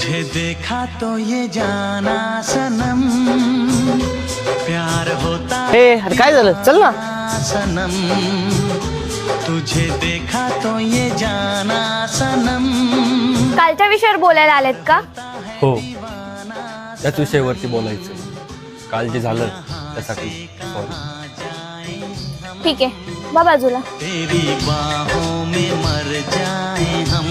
तुझे देखा तो ये जाना सनम प्यार होता हे अरे काय झालं चल ना सनम तुझे देखा तो ये जाना सनम कालच्या विषयावर बोलायला आलेत का? हो त्याच विषयावरती बोलायचं काल जे झालं त्यासाठी सॉरी ठीक आहे बा बाजूला. तेरी बाहों में मर जाए हम